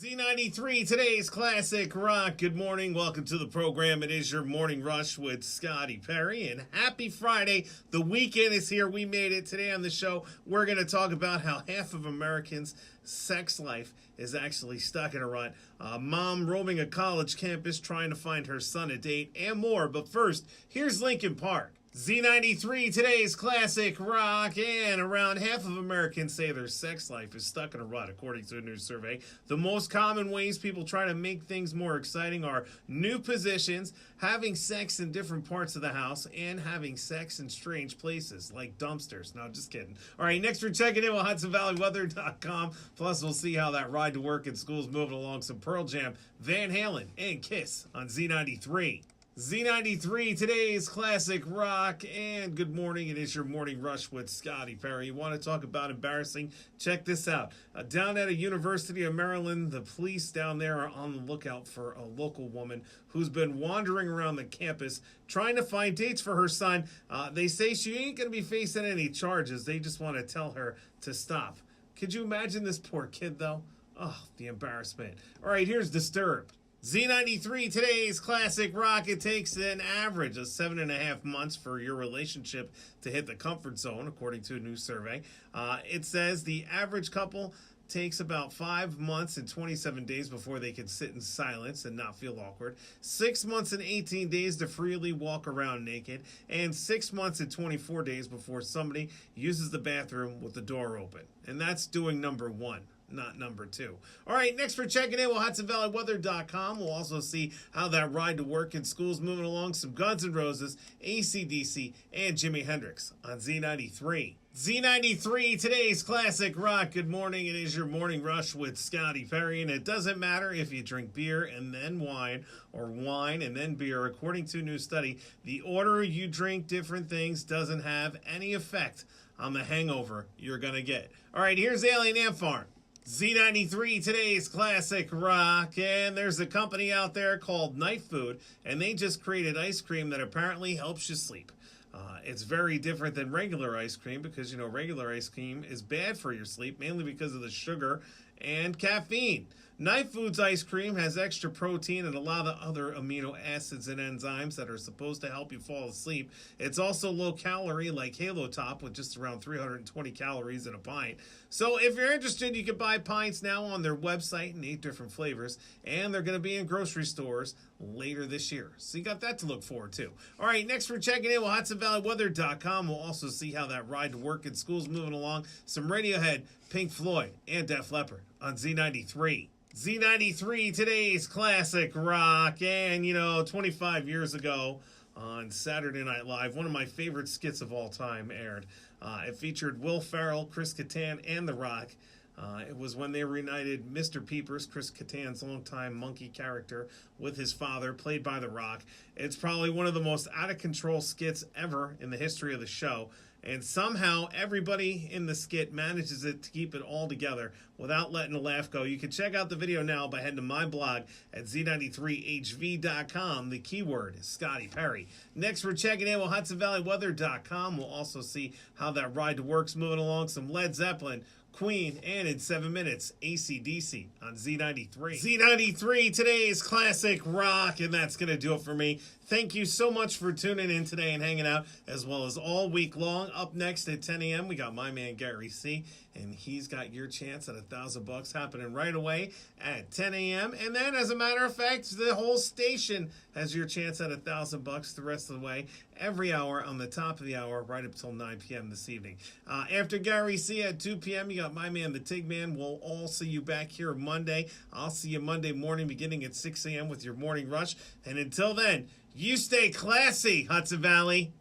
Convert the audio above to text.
Z93, today's classic rock. Good morning. Welcome to the program. It is your morning rush with Scotty Perry. And happy Friday. The weekend is here. We made it. Today on the show, we're going to talk about how half of Americans' sex life is actually stuck in a rut. Mom roaming a college campus trying to find her son a date and more. But first, here's Linkin Park. Z93, today's classic rock, and around half of Americans say their sex life is stuck in a rut, according to a new survey. The most common ways people try to make things more exciting are new positions, having sex in different parts of the house, and having sex in strange places, like dumpsters. No, just kidding. All right, next we're checking in with HudsonValleyWeather.com. Plus, we'll see how that ride to work and school's moving along. Some Pearl Jam, Van Halen, and Kiss on Z93. Z93, today's classic rock, and good morning. It is your morning rush with Scotty Perry. You want to talk about embarrassing? Check this out. Down at a University of Maryland, the police down there are on the lookout for a local woman who's been wandering around the campus trying to find dates for her son. They say she ain't going to be facing any charges. They just want to tell her to stop. Could you imagine this poor kid, though? Oh, the embarrassment. All right, here's Disturbed. Z93, today's classic rock. It takes an average of 7.5 months for your relationship to hit the comfort zone, according to a new survey. It says the average couple takes about 5 months and 27 days before they can sit in silence and not feel awkward. 6 months and 18 days to freely walk around naked. And 6 months and 24 days before somebody uses the bathroom with the door open. And that's doing number one, not number two. All right, next we're checking in with HudsonValleyWeather.com. We'll also see how that ride to work and school's moving along. Some Guns N' Roses, AC/DC, and Jimi Hendrix on Z93. Z93, today's classic rock. Good morning. It is your morning rush with Scotty Perry, and it doesn't matter if you drink beer and then wine or wine and then beer. According to a new study, the order you drink different things doesn't have any effect on the hangover you're going to get. All right, here's Alien Ant Farm. Z93, today's classic rock, and there's a company out there called Night Food, and they just created ice cream that apparently helps you sleep. It's very different than regular ice cream because, regular ice cream is bad for your sleep, mainly because of the sugar and caffeine. Night Food's ice cream has extra protein and a lot of other amino acids and enzymes that are supposed to help you fall asleep. It's also low calorie like Halo Top with just around 320 calories in a pint. So if you're interested, you can buy pints now on their website in 8 different flavors, and they're going to be in grocery stores later this year. So you got that to look forward to. All right, next we're checking in with HudsonValleyWeather.com. We'll also see how that ride to work and school's moving along. Some Radiohead, Pink Floyd, and Def Leppard on Z93. Z93, today's classic rock, and 25 years ago on Saturday Night Live, one of my favorite skits of all time aired. It featured Will Ferrell, Chris Kattan, and The Rock. It was when they reunited Mr. Peepers, Chris Kattan's longtime monkey character, with his father, played by The Rock. It's probably one of the most out-of-control skits ever in the history of the show. And somehow everybody in the skit manages to keep it all together without letting a laugh go. You can check out the video now by heading to my blog at Z93HV.com. The keyword is Scotty Perry. Next, we're checking in with HudsonValleyWeather.com. We'll also see how that ride to work's moving along. Some Led Zeppelin, Queen, and in 7 minutes, AC/DC on Z93. Z93, today's classic rock, and that's going to do it for me. Thank you so much for tuning in today and hanging out, as well as all week long. Up next at 10 a.m., we got my man Gary C., and he's got your chance at $1,000 happening right away at 10 a.m. And then, as a matter of fact, the whole station has your chance at $1,000 the rest of the way, every hour on the top of the hour, right up till 9 p.m. this evening. After Gary C. at 2 p.m., you got my man, the Tig Man. We'll all see you back here Monday. I'll see you Monday morning beginning at 6 a.m. with your morning rush. And until then, you stay classy, Hudson Valley.